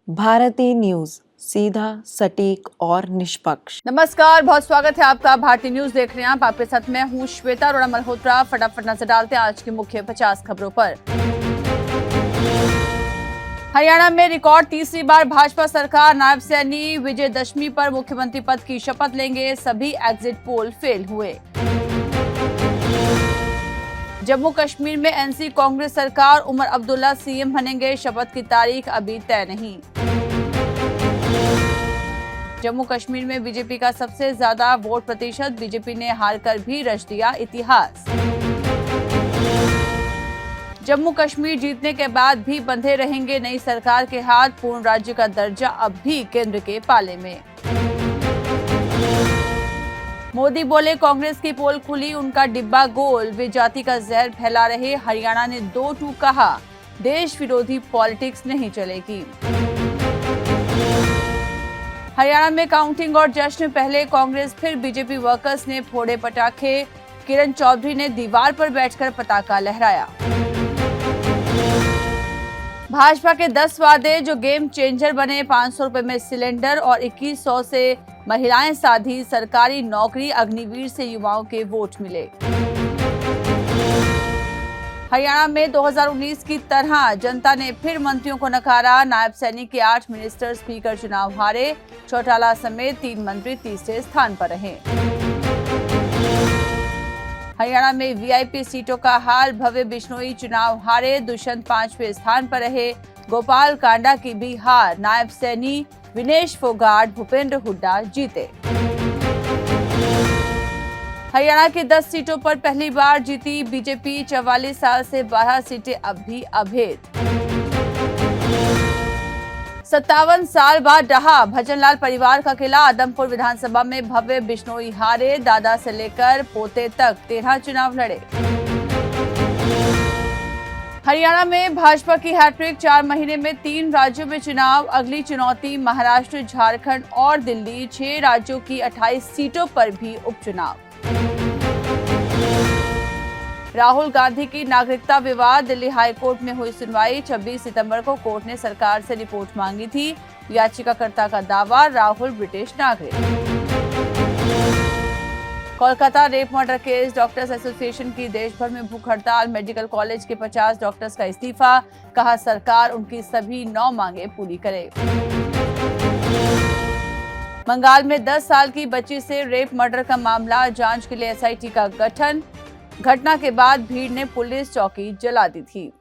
Bharti news, सीधा, सटीक और निष्पक्ष। नमस्कार, बहुत स्वागत है आपका। भारतीय न्यूज देख रहे हैं आप। आपके साथ मैं हूं श्वेता अरोड़ा मल्होत्रा। फटाफट नजर डालते हैं आज की मुख्य 50 खबरों पर। हरियाणा में रिकॉर्ड तीसरी बार भाजपा सरकार। नायब सैनी विजयदशमी पर मुख्यमंत्री पद की शपथ लेंगे। सभी एग्जिट पोल फेल हुए। जम्मू कश्मीर में एनसी कांग्रेस सरकार। उमर अब्दुल्ला सीएम बनेंगे। शपथ की तारीख अभी तय नहीं। जम्मू कश्मीर में बीजेपी का सबसे ज्यादा वोट प्रतिशत। बीजेपी ने हारकर भी रच दिया इतिहास। जम्मू कश्मीर जीतने के बाद भी बंधे रहेंगे नई सरकार के हाथ। पूर्ण राज्य का दर्जा अब भी केंद्र के पाले में। मोदी बोले, कांग्रेस की पोल खुली, उनका डिब्बा गोल। वे जाति का जहर फैला रहे। हरियाणा ने 2-2 कहा। देश विरोधी पॉलिटिक्स नहीं चलेगी। हरियाणा में काउंटिंग और जश्न। पहले कांग्रेस फिर बीजेपी वर्कर्स ने फोड़े पटाखे। किरण चौधरी ने दीवार पर बैठकर पताका लहराया। भाजपा के 10 वादे जो गेम चेंजर बने। 500 रुपए में सिलेंडर और 2100 से महिलाएं साधी सरकारी नौकरी। अग्निवीर से युवाओं के वोट मिले। हरियाणा में 2019 की तरह जनता ने फिर मंत्रियों को नकारा। नायब सैनी के 8 मिनिस्टर स्पीकर चुनाव हारे। चौटाला समेत 3 मंत्री तीसरे स्थान पर रहे। हरियाणा में वीआईपी सीटों का हाल। भव्य बिश्नोई चुनाव हारे। दुष्यंत 5वें स्थान पर रहे। गोपाल कांडा की भी हार। नायब सैनी, विनेश फोगाट, भूपेंद्र हुड्डा जीते। हरियाणा की 10 सीटों पर पहली बार जीती बीजेपी। 44 साल से 12 सीटें अब भी अभेद। 57 साल बाद रहा भजनलाल परिवार का किला। आदमपुर विधानसभा में भव्य बिश्नोई हारे। दादा से लेकर पोते तक 13 चुनाव लड़े। हरियाणा में भाजपा की हैट्रिक। 4 महीने में 3 राज्यों में चुनाव। अगली चुनौती महाराष्ट्र, झारखंड और दिल्ली। 6 राज्यों की 28 सीटों पर भी उपचुनाव। राहुल गांधी की नागरिकता विवाद। दिल्ली हाईकोर्ट में हुई सुनवाई। 26 सितंबर को कोर्ट ने सरकार से रिपोर्ट मांगी थी। याचिकाकर्ता का दावा, राहुल ब्रिटिश नागरिक। Kolkata rape murder case. Doctors association की देश भर में भूख हड़ताल। मेडिकल कॉलेज के 50 डॉक्टर्स का इस्तीफा। कहा, सरकार उनकी सभी 9 मांगे पूरी करे। बंगाल में 10 साल की बच्ची से रेप मर्डर का मामला। जांच के लिए एसआईटी का गठन। घटना के बाद भीड़ ने पुलिस चौकी जला दी थी।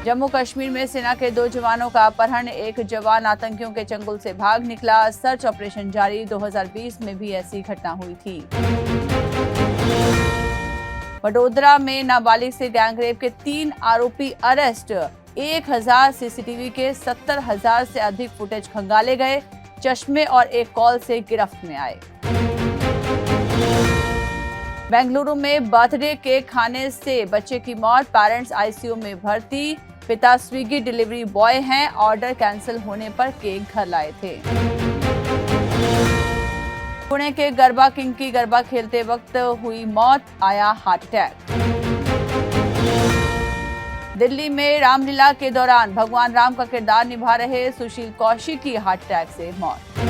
जम्मू कश्मीर में सेना के 2 जवानों का अपहरण। एक जवान आतंकियों के चंगुल से भाग निकला। सर्च ऑपरेशन जारी। 2020 में भी ऐसी घटना हुई थी। वडोदरा में नाबालिग से गैंगरेप के 3 आरोपी अरेस्ट। 1000 सीसीटीवी के 70,000 से अधिक फुटेज खंगाले गए। चश्मे और एक कॉल से गिरफ्त में आए। बेंगलुरु में बर्थडे केक खाने से बच्चे की मौत। पेरेंट्स आईसीयू में भर्ती। पिता स्विगी डिलीवरी बॉय हैं। ऑर्डर कैंसिल होने पर केक घर लाए थे। पुणे के गरबा किंग की गरबा खेलते वक्त हुई मौत। आया हार्ट अटैक। दिल्ली में रामलीला के दौरान भगवान राम का किरदार निभा रहे सुशील कौशिक की हार्ट अटैक से मौत।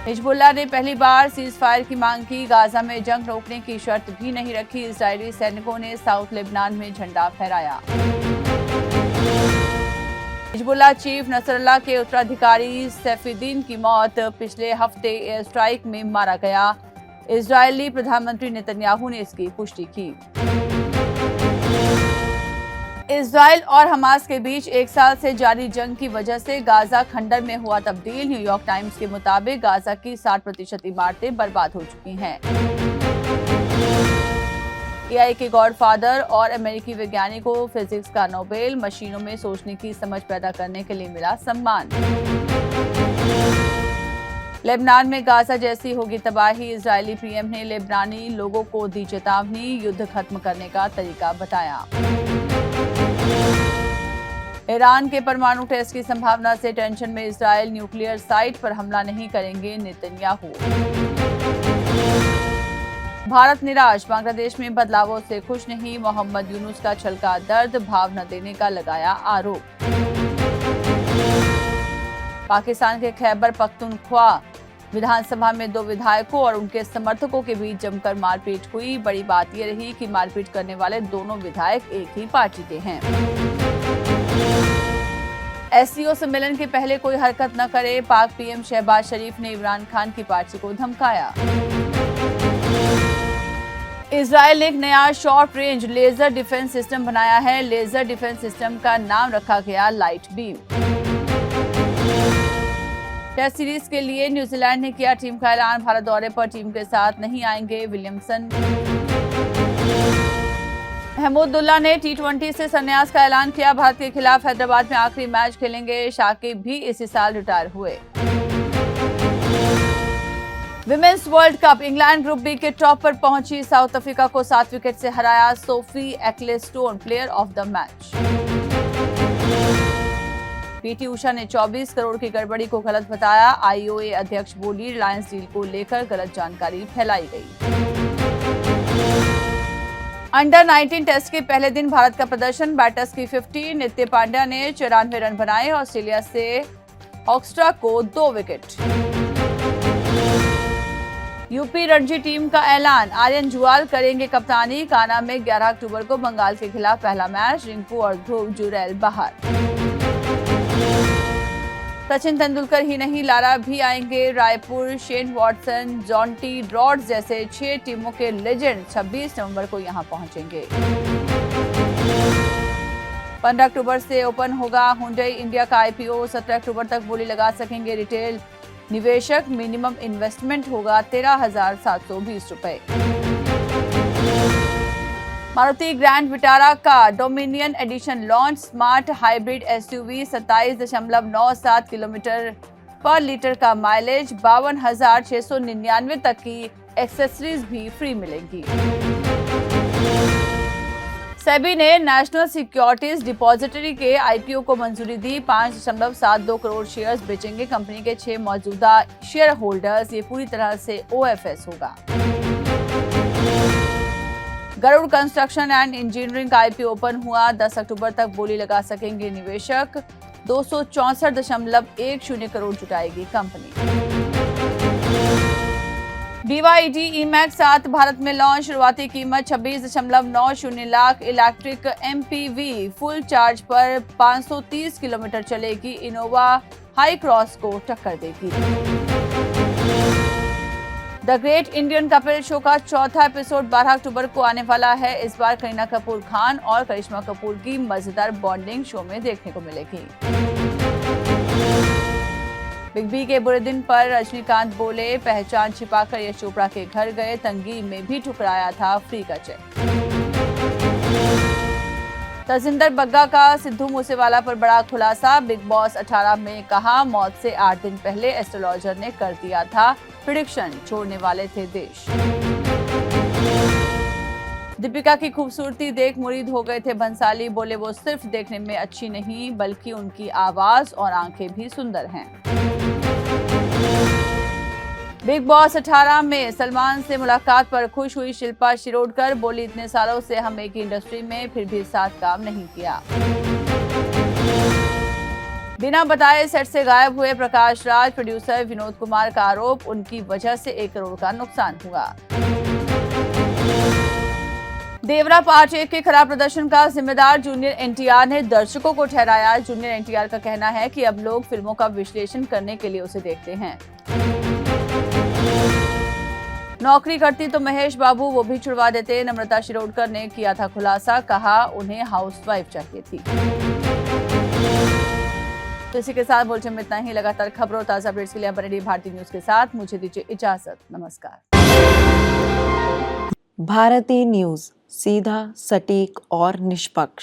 हिजबुल्लाह ने पहली बार सीज फायर की मांग की। गाजा में जंग रोकने की शर्त भी नहीं रखी। इजरायली सैनिकों ने साउथ लेबनान में झंडा फहराया। हिजबुल्लाह चीफ नसरल्लाह के उत्तराधिकारी सैफुद्दीन की मौत। पिछले हफ्ते एयर स्ट्राइक में मारा गया। इजरायली प्रधानमंत्री नेतन्याहू ने इसकी पुष्टि की। इजराइल और हमास के बीच 1 साल से जारी जंग की वजह से गाजा खंडर में हुआ तब्दील। न्यूयॉर्क टाइम्स के मुताबिक गाजा की 60% इमारतें बर्बाद हो चुकी हैं। एआई के गॉडफादर और अमेरिकी वैज्ञानिक को फिजिक्स का नोबेल। मशीनों में सोचने की समझ पैदा करने के लिए मिला सम्मान। लेबनान में गाजा जैसी होगी तबाही। इजरायली पीएम ने लेबनानी लोगों को दी चेतावनी। युद्ध खत्म करने का तरीका बताया। ईरान के परमाणु टेस्ट की संभावना से टेंशन में इजराइल। न्यूक्लियर साइट पर हमला नहीं करेंगे नेतन्याहू। भारत निराश, बांग्लादेश में बदलावों से खुश नहीं, मोहम्मद यूनुस का छलका दर्द, भाव न देने का लगाया आरोप। पाकिस्तान के खैबर पख्तूनख्वा विधानसभा में 2 विधायकों और उनके समर्थकों के बीच जमकर मारपीट हुई। बड़ी बात यह रही कि मारपीट करने वाले दोनों विधायक एक ही पार्टी के हैं। एससीओ सम्मेलन के पहले कोई हरकत न करे, पाक पीएम शहबाज शरीफ ने इमरान खान की पार्टी को धमकाया। इजराइल ने एक नया short range laser defence system बनाया है। लेजर डिफेंस सिस्टम का नाम रखा गया लाइट बीम। टेस्ट सीरीज के लिए न्यूजीलैंड ने किया टीम का ऐलान, भारत दौरे पर टीम के साथ नहीं आएंगे विलियमसन। महमूदुल्लाह ने टी20 से संन्यास का ऐलान किया, भारत के खिलाफ हैदराबाद में आखिरी मैच खेलेंगे। शाकिब भी इसी साल रिटायर हुए। Women's world cup, England group B के टॉप पर पहुंची, साउथ अफ्रीका को 7 विकेट से हराया। Sophie Ecclestone player of the match. PT Usha ने 24 करोड़ की गड़बड़ी को गलत बताया, आईओए अध्यक्ष बोली रिलायंस डील को लेकर गलत जानकारी फैलाई गई। अंडर 19 टेस्ट के पहले दिन भारत का प्रदर्शन, बैटर्स की 50, नित्य पांड्या ने 94 रन बनाए, ऑस्ट्रेलिया से हॉक्स्ट्रा को 2 विकेट। यूपी रणजी टीम का ऐलान, आर्यन जुआल करेंगे कप्तानी। काना में 11 अक्टूबर को बंगाल के खिलाफ पहला मैच, रिंकू और ध्रुव जुरैल बाहर। सचिन तेंदुलकर ही नहीं, लारा भी आएंगे Raipur. Shane Watson, Jonty rods जैसे 6 टीमों के लेजेंड 26 नवंबर को यहां पहुंचेंगे। 15 अक्टूबर से ओपन होगा हुंडई इंडिया का आईपीओ, 17 अक्टूबर तक बोली लगा सकेंगे रिटेल निवेशक। मिनिमम इन्वेस्टमेंट होगा 13,720 रुपए। मारुति ग्रैंड विटारा का dominion edition launch, smart hybrid SUV, 27.97 kilometre पर लीटर का माइलेज, 52,699 तक की एक्सेसरीज भी फ्री मिलेंगी। सेबी ने नेशनल सिक्योरिटीज डिपॉजिटरी के आईपीओ को मंजूरी दी, 5.72 करोड़ शेयर्स बेचेंगे कंपनी के 6 मौजूदा शेयर होल्डर्स। ये पूरी तरह से ओएफएस होगा। गरुड़ कंस्ट्रक्शन एंड इंजीनियरिंग का आईपीओ ओपन हुआ, 10 अक्टूबर तक बोली लगा सकेंगे निवेशक। 264.10 करोड़ जुटाएगी कंपनी। BYD E-Max 7 भारत में लॉन्च, शुरुआती कीमत 26.90 lakh. Electric MPV full charge पर 530 किलोमीटर चलेगी, इनोवा हाई क्रॉस को टक्कर देगी। The great Indian Kapil show का चौथा एपिसोड 12 अक्टूबर को आने वाला है। इस बार करीना कपूर खान और करिश्मा कपूर की मजेदार बॉन्डिंग शो में देखने को मिलेगी। बिग बी के बुरे दिन पर रजनीकांत बोले, पहचान छिपाकर यश चोपड़ा के घर गए, तंगी में भी ठुकराया था फ्री का चेक। तजिंदर बग्गा का सिद्धू मूसेवाला पर बड़ा खुलासा, बिग बॉस 18 में कहा, मौत से 8 दिन पहले एस्ट्रोलॉजर ने कर दिया था प्रेडिक्शन, छोड़ने वाले थे देश। दीपिका की खूबसूरती देख मुरीद हो गए थे भंसाली, बोले वो सिर्फ देखने में अच्छी नहीं बल्कि उनकी आवाज और आंखें भी सुंदर हैं। बिग बॉस 18 में सलमान से मुलाकात पर खुश हुई शिल्पा शिरोडकर, बोली इतने सालों से हम एक ही इंडस्ट्री में फिर भी साथ काम नहीं किया। बिना बताए सेट से गायब हुए प्रकाश राज, प्रोड्यूसर विनोद कुमार का आरोप, उनकी वजह से 1 करोड़ का नुकसान हुआ। देवरा पार्ट 1 के खराब प्रदर्शन का जिम्मेदार जूनियर एनटीआर ने दर्शकों को ठहराया। जूनियर एनटीआर का कहना है कि अब लोग फिल्मों का विश्लेषण करने के लिए उसे देखते हैं। नौकरी करती तो महेश बाबू वो भी छुड़वा देते, नम्रता शिरोडकर ने किया था खुलासा, कहा उन्हें हाउसवाइफ चाहिए थी। तो इसी के साथ बुलेटिन में इतना ही। लगातार खबरों और ताजा अपडेट्स के लिए बने रहिए भारतीय न्यूज के साथ। मुझे दीजिए इजाजत, नमस्कार। भारतीय न्यूज, सीधा, सटीक और निष्पक्ष।